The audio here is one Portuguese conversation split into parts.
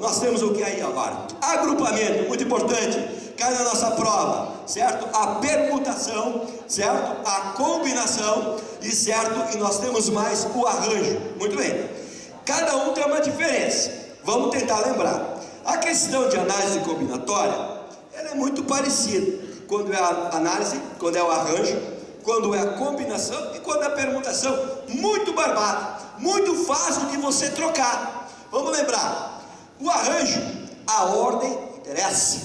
nós temos o que aí agora? Agrupamento, muito importante, cai na nossa prova, certo? A permutação, certo? A combinação e certo? E nós temos mais o arranjo. Muito bem, cada um tem uma diferença, vamos tentar lembrar. A questão de análise combinatória, ela é muito parecida, quando é a análise, quando é o arranjo, quando é a combinação e quando é a permutação, muito barbada, muito fácil de você trocar. Vamos lembrar, o arranjo, a ordem interessa,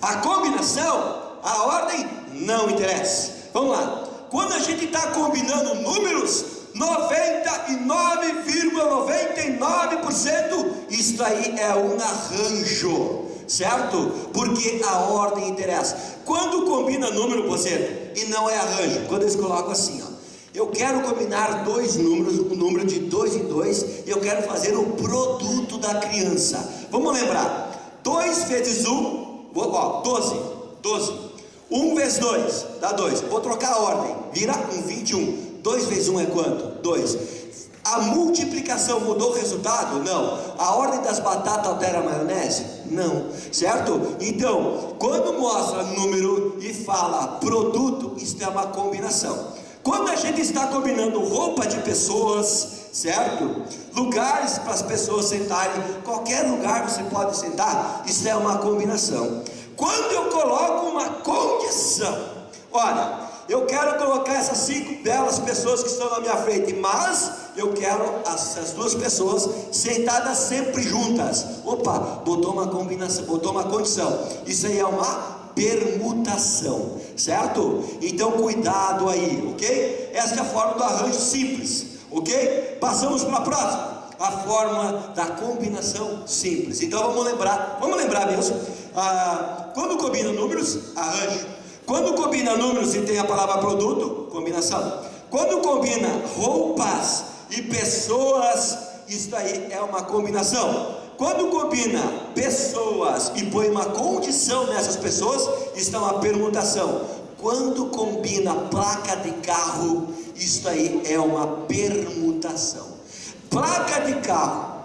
a combinação, a ordem não interessa. Vamos lá, quando a gente está combinando números, 99,99%, isso aí é um arranjo, certo? Porque a ordem interessa. Quando combina número, você, e não é arranjo, quando eles colocam assim, ó, eu quero combinar dois números, um número de 2 em 2, e eu quero fazer o produto da criança. Vamos lembrar, 2 vezes 1, 12. 1 vezes 2, dá 2. Vou trocar a ordem, vira um 21. 2 vezes 1 é quanto? 2. A multiplicação mudou o resultado? Não. A ordem das batatas altera a maionese? Não. Certo? Então, quando mostra número e fala produto, isso é uma combinação. Quando a gente está combinando roupa de pessoas, certo? Lugares para as pessoas sentarem, qualquer lugar você pode sentar, isso é uma combinação. Quando eu coloco uma condição, olha, eu quero colocar essas 5 belas pessoas que estão na minha frente, mas eu quero essas 2 pessoas sentadas sempre juntas. Opa, botou uma combinação, botou uma condição. Isso aí é uma permutação, certo? Então cuidado aí, ok? Essa é a forma do arranjo simples, ok? Passamos para a próxima, a forma da combinação simples. Então vamos lembrar mesmo, quando combina números, arranjo. Quando combina números e tem a palavra produto, combinação. Quando combina roupas e pessoas, isso aí é uma combinação. Quando combina pessoas e põe uma condição nessas pessoas, isso é uma permutação. Quando combina placa de carro, isso aí é uma permutação. Placa de carro,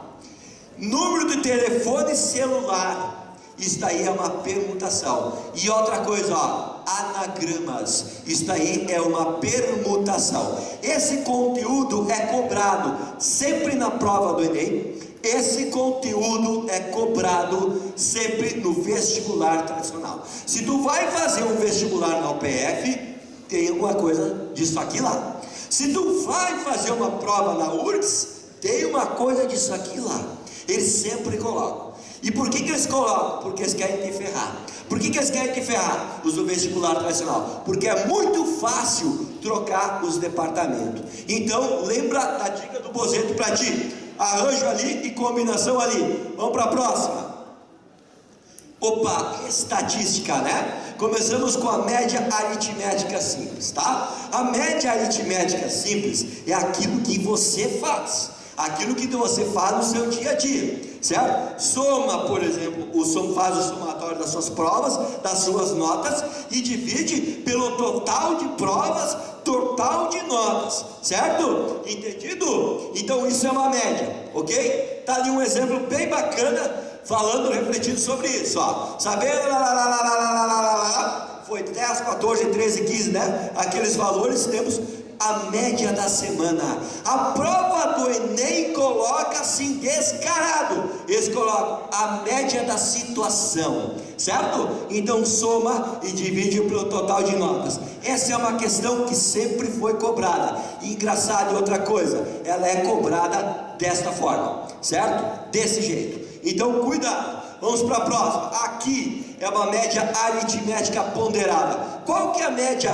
número de telefone celular, isso daí é uma permutação. E outra coisa, ó, anagramas, isso daí é uma permutação. Esse conteúdo é cobrado sempre na prova do Enem. Esse conteúdo é cobrado sempre no vestibular tradicional. Se tu vai fazer um vestibular na UPF, tem alguma coisa disso aqui lá. Se tu vai fazer uma prova na URGS, tem uma coisa disso aqui lá. Eles sempre colocam. E por que eles colocam? Porque eles querem te ferrar. Por que eles querem te ferrar? Os do vestibular tradicional. Porque é muito fácil trocar os departamentos. Então lembra da dica do bozeto para ti. Arranjo ali e combinação ali. Vamos para a próxima. Opa, estatística, né? Começamos com a média aritmética simples, tá? A média aritmética simples é aquilo que você faz, aquilo que você faz no seu dia a dia, certo? Soma, por exemplo, faz o somatório das suas provas, das suas notas e divide pelo total de provas, total de notas, certo? Entendido? Então isso é uma média, ok? Tá ali um exemplo bem bacana, falando, refletindo sobre isso, ó. Sabendo, foi 10, 14, 13, 15, né? Aqueles valores, temos a média da semana. A prova do Enem coloca assim descarado. Eles colocam a média da situação, certo? Então soma e divide pelo total de notas. Essa é uma questão que sempre foi cobrada. E engraçado, outra coisa, ela é cobrada desta forma, certo? Desse jeito. Então cuidado. Vamos para a próxima. Aqui é uma média aritmética ponderada. Qual que é a média?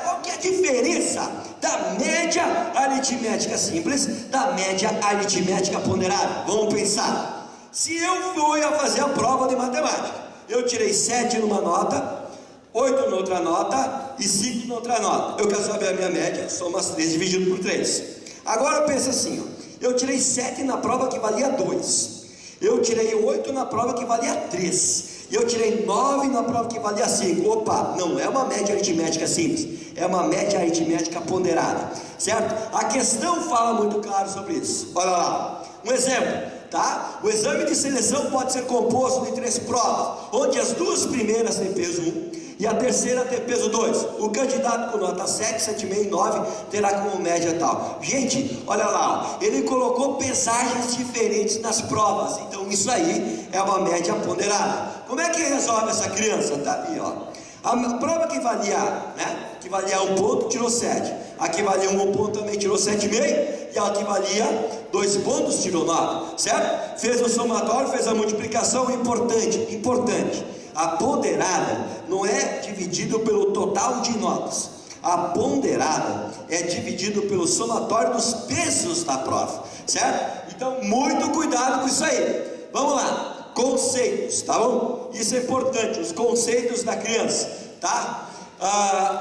Qual que é a diferença da média aritmética simples da média aritmética ponderada? Vamos pensar. Se eu fui a fazer a prova de matemática, eu tirei 7 numa nota, 8 na outra nota e 5 na outra nota. Eu quero saber a minha média, soma as 3 dividido por 3. Agora pensa assim, ó. Eu tirei 7 na prova que valia 2. Eu tirei 8 na prova que valia 3. E eu tirei 9 na prova que valia 5. Opa, não é uma média aritmética simples, é uma média aritmética ponderada, certo? A questão fala muito claro sobre isso. Olha lá, um exemplo. tá? O exame de seleção pode ser composto de 3 provas, onde as 2 primeiras têm peso 1 e a terceira tem peso 2. O candidato com nota 7, 7,5 e 9 terá como média tal. Gente, olha lá, ó, ele colocou pesagens diferentes nas provas, então isso aí é uma média ponderada. Como é que resolve essa criança? Tá ali, ó. A prova que valia, né? Que valia 1 ponto, tirou 7. A que valia 1 ponto também tirou 7,5. E a que valia 2 pontos, tirou 9. Certo? Fez o somatório, fez a multiplicação. Importante. A ponderada não é dividido pelo total de notas. A ponderada é dividido pelo somatório dos pesos da prova. Certo? Então, muito cuidado com isso aí. Vamos lá. Conceitos, tá bom? Isso é importante, os conceitos da criança, tá?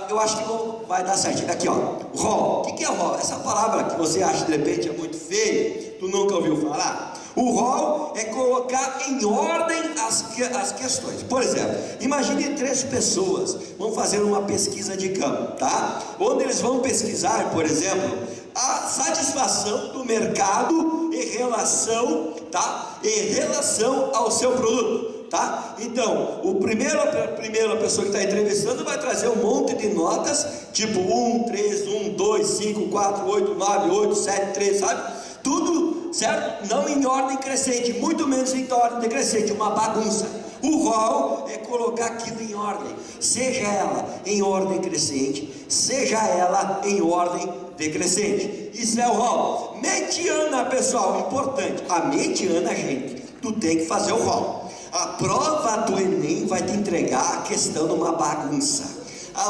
Eu acho que vai dar certo. Aqui, ó, rol. O que é rol? Essa palavra que você acha de repente é muito feia, tu nunca ouviu falar? O rol é colocar em ordem as questões. Por exemplo, imagine 3 pessoas vão fazer uma pesquisa de campo, tá? Onde eles vão pesquisar, por exemplo, a satisfação do mercado em relação, tá? Em relação ao seu produto, tá? Então, a primeira pessoa que está entrevistando vai trazer um monte de notas, tipo 1, 3, 1, 2, 5, 4, 8, 9, 8, 7, 3, sabe? Tudo, certo? Não em ordem crescente, muito menos em ordem decrescente, uma bagunça. O rol é colocar aquilo em ordem, seja ela em ordem crescente, seja ela em ordem decrescente. Isso é o rol. Mediana, pessoal, importante. A mediana, gente, tu tem que fazer o rol. A prova do Enem vai te entregar a questão numa bagunça.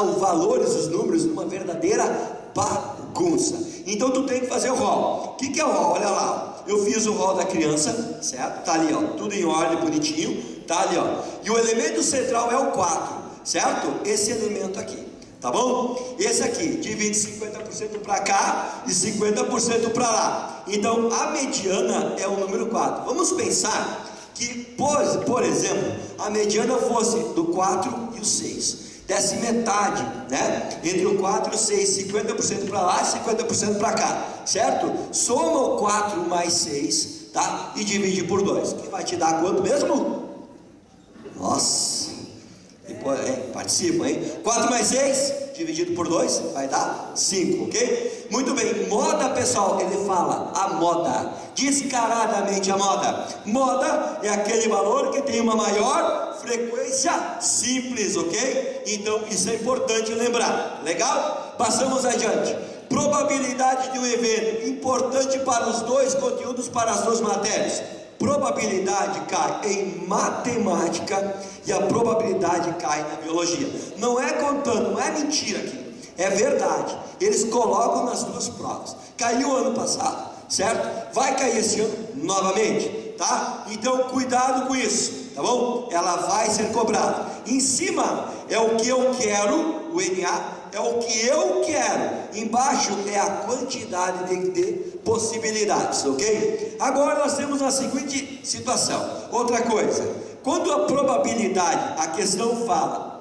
Os valores, os números, numa verdadeira bagunça. Então tu tem que fazer o rol. O que é o rol? Olha lá, eu fiz o rol da criança, certo? Tá ali, ó, tudo em ordem, bonitinho. Tá ali, ó. E o elemento central é o 4, certo? Esse elemento aqui, tá bom? Esse aqui divide 50% para cá e 50% para lá. Então a mediana é o número 4. Vamos pensar que, por exemplo, a mediana fosse do 4 e o 6. Desse metade, né? Entre o 4 e o 6, 50% para lá e 50% para cá, certo? Soma o 4 mais 6, tá? E divide por 2, que vai te dar quanto mesmo? Nossa, depois, participa, hein? 4 mais 6, dividido por 2, vai dar 5, ok? Muito bem, moda, pessoal, ele fala, a moda, descaradamente a moda. Moda é aquele valor que tem uma maior frequência simples, ok? Então, isso é importante lembrar, legal? Passamos adiante. Probabilidade de um evento, importante para os 2 conteúdos, para as 2 matérias. Probabilidade cai em matemática e a probabilidade cai na biologia. Não é contando, não é mentira aqui, é verdade. Eles colocam nas 2 provas. Caiu ano passado, certo? Vai cair esse ano novamente, tá? Então cuidado com isso, tá bom? Ela vai ser cobrada. Em cima é o que eu quero, o NA é o que eu quero. Embaixo é a quantidade de possibilidades, ok? Agora nós temos a seguinte situação. Outra coisa, quando a probabilidade, a questão fala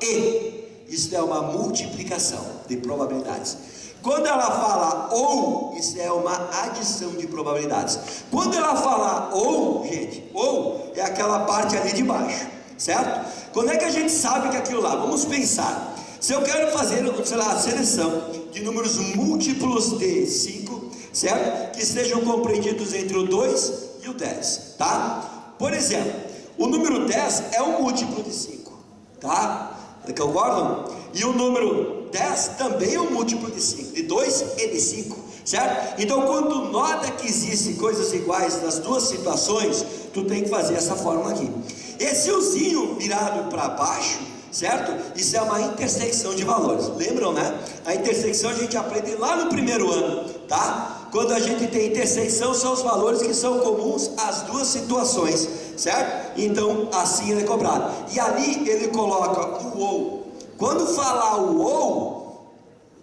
isso é uma multiplicação de probabilidades. Quando ela fala ou, isso é uma adição de probabilidades. Quando ela fala ou, gente, ou é aquela parte ali de baixo, certo? Quando é que a gente sabe que é aquilo lá? Vamos pensar. Se eu quero fazer, sei lá, a seleção de números múltiplos de 5, certo? Que estejam compreendidos entre o 2 e o 10, tá? Por exemplo, o número 10 é um múltiplo de 5, tá? Concordam? E o número 10 também é um múltiplo de 5, de 2 e de 5, certo? Então, quando nota que existem coisas iguais nas 2 situações, tu tem que fazer essa fórmula aqui. Esse uzinho virado para baixo, certo? Isso é uma intersecção de valores. Lembram, né? A intersecção a gente aprende lá no primeiro ano, tá? Quando a gente tem intersecção, são os valores que são comuns às 2 situações, certo? Então, assim ele é cobrado. E ali ele coloca o ou. Quando falar o ou,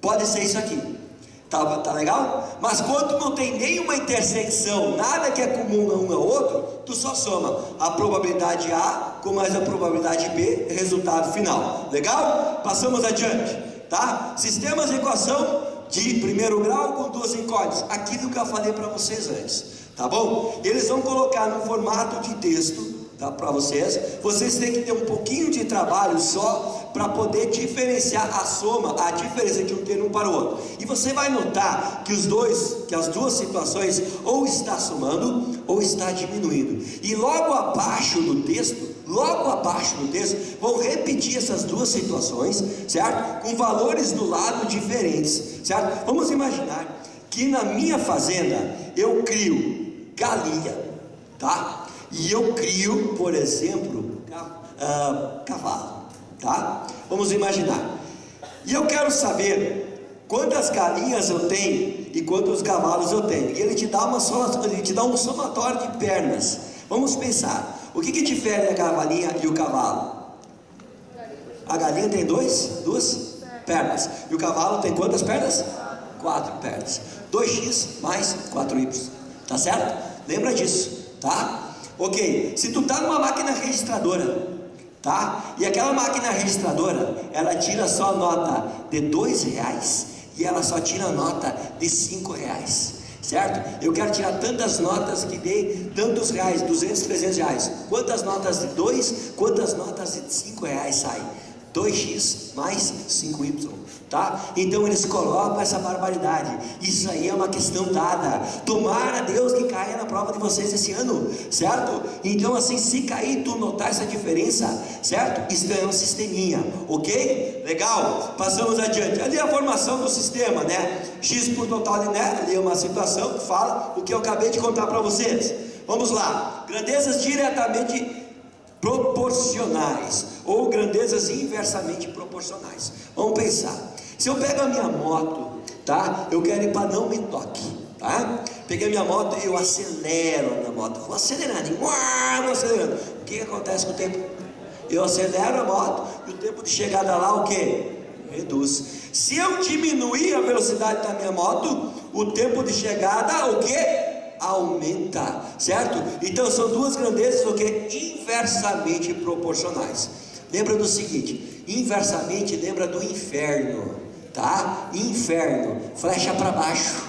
pode ser isso aqui. Tá legal? Mas quando não tem nenhuma intersecção, nada que é comum a um ao outro, tu só soma a probabilidade A com mais a probabilidade B, resultado final. Legal? Passamos adiante, tá? Sistemas de equação de primeiro grau com 2 incógnitas. Aquilo que eu falei para vocês antes, tá bom? Eles vão colocar no formato de texto, tá, para vocês. Vocês têm que ter um pouquinho de trabalho só para poder diferenciar a soma, a diferença de um termo para o outro. E você vai notar que as duas situações ou está somando ou está diminuindo. E logo abaixo do texto, vão repetir essas duas situações, certo? Com valores do lado diferentes, certo? Vamos imaginar que na minha fazenda eu crio galinha, tá? E eu crio, por exemplo, cavalo, tá? Vamos imaginar. E eu quero saber quantas galinhas eu tenho e quantos cavalos eu tenho. E ele te dá um somatório de pernas. Vamos pensar. O que difere a galinha e o cavalo? A galinha tem duas pernas. E o cavalo tem quantas pernas? 4 pernas. 2x mais 4y. Tá certo? Lembra disso, tá? Ok, se tu tá numa máquina registradora, tá? E aquela máquina registradora, ela tira só nota de R$2 e ela só tira nota de R$5, certo? Eu quero tirar tantas notas que dê tantos reais, 200, 300 reais. Quantas notas de 2, quantas notas de R$5 saem? 2x mais 5y, tá? Então eles colocam essa barbaridade. Isso aí é uma questão dada. Tomara Deus que caia na prova de vocês esse ano, certo? Então assim, se cair, tu notar essa diferença, certo? Isso é um sisteminha, ok? Legal? Passamos adiante. Ali a formação do sistema, né? X por total de né? Ali é uma situação que fala o que eu acabei de contar para vocês. Vamos lá. Grandezas diretamente proporcionais ou grandezas inversamente proporcionais. Vamos pensar. Se eu pego a minha moto, tá? Eu quero ir para não me toque, tá? Peguei a minha moto e eu acelero a minha moto. Vou acelerando, vou acelerando. O que acontece com o tempo? Eu acelero a moto e o tempo de chegada lá o que? Reduz. Se eu diminuir a velocidade da minha moto, o tempo de chegada o que? Aumenta, certo? Então são duas grandezas o que? Inversamente proporcionais. Lembra do seguinte, inversamente lembra do inferno, tá? Inferno, flecha para baixo,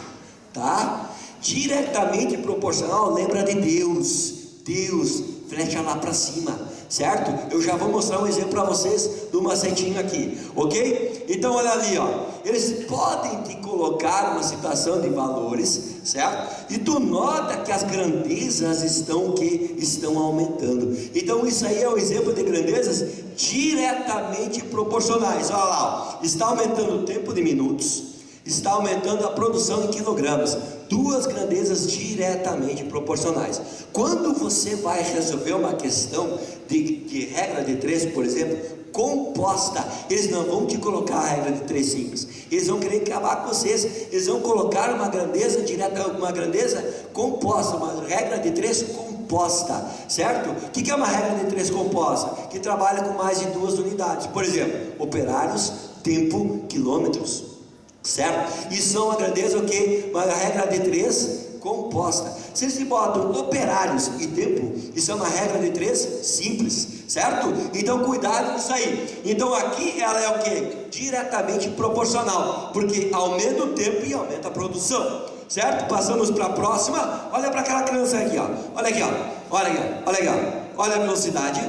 tá? Diretamente proporcional lembra de Deus, flecha lá para cima, certo? Eu já vou mostrar um exemplo para vocês do macetinho aqui, ok? Então olha ali, ó, eles podem te colocar uma situação de valores, certo? E tu nota que as grandezas estão aumentando. Então isso aí é um exemplo de grandezas diretamente proporcionais. Olha lá, ó, está aumentando o tempo de minutos, está aumentando a produção em quilogramas. Duas grandezas diretamente proporcionais. Quando você vai resolver uma questão de regra de 3, por exemplo, composta, eles não vão te colocar a regra de 3 simples, eles vão querer acabar com vocês, eles vão colocar uma grandeza direta, uma grandeza composta, uma regra de 3 composta, certo? O que é uma regra de 3 composta? Que trabalha com mais de 2 unidades, por exemplo, operários, tempo, quilômetros, certo? Isso é uma grandeza o que? Uma regra de 3 composta. Se eles botam operários e tempo, isso é uma regra de 3 simples, certo? Então cuidado com isso aí. Então aqui ela é o que? Diretamente proporcional, porque aumenta o tempo e aumenta a produção, certo? Passamos para a próxima. Olha para aquela criança aqui, ó. Olha aqui, ó. Olha aqui, ó. Olha aqui, ó. Olha a velocidade,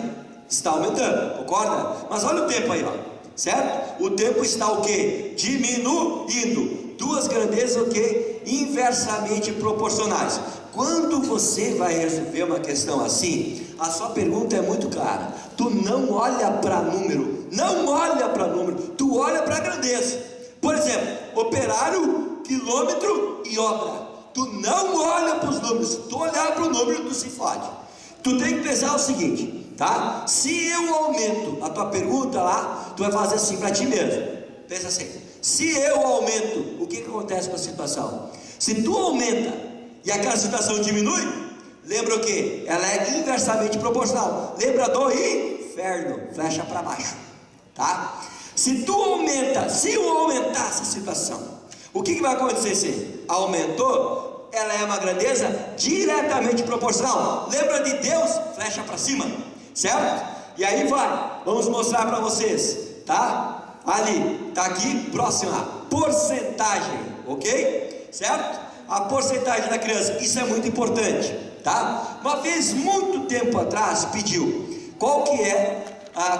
está aumentando, concorda? Mas olha o tempo aí, ó. Certo? O tempo está o que? Diminuindo. Duas grandezas o que? Inversamente proporcionais. Quando você vai resolver uma questão assim, a sua pergunta é muito clara. Tu não olha para número, tu olha para grandeza. Por exemplo, operário, quilômetro e obra. Tu não olha para os números, tu olhar para o número, tu se fode. Tu tem que pensar o seguinte, tá? Se eu aumento a tua pergunta lá, tu vai fazer assim para ti mesmo. Pensa assim, se eu aumento, o que acontece com a situação? Se tu aumenta e aquela situação diminui, lembra o que? Ela é inversamente proporcional. Lembra do inferno, flecha para baixo, tá? Se tu aumenta, se eu aumentar essa situação, o que vai acontecer? Se aumentou, ela é uma grandeza diretamente proporcional. Lembra de Deus, flecha para cima, certo? E aí vai, vamos mostrar para vocês, tá? Ali, tá aqui, próxima, porcentagem, ok? Certo? a porcentagem da criança. Isso é muito importante, tá? Uma vez, muito tempo atrás, pediu qual que é a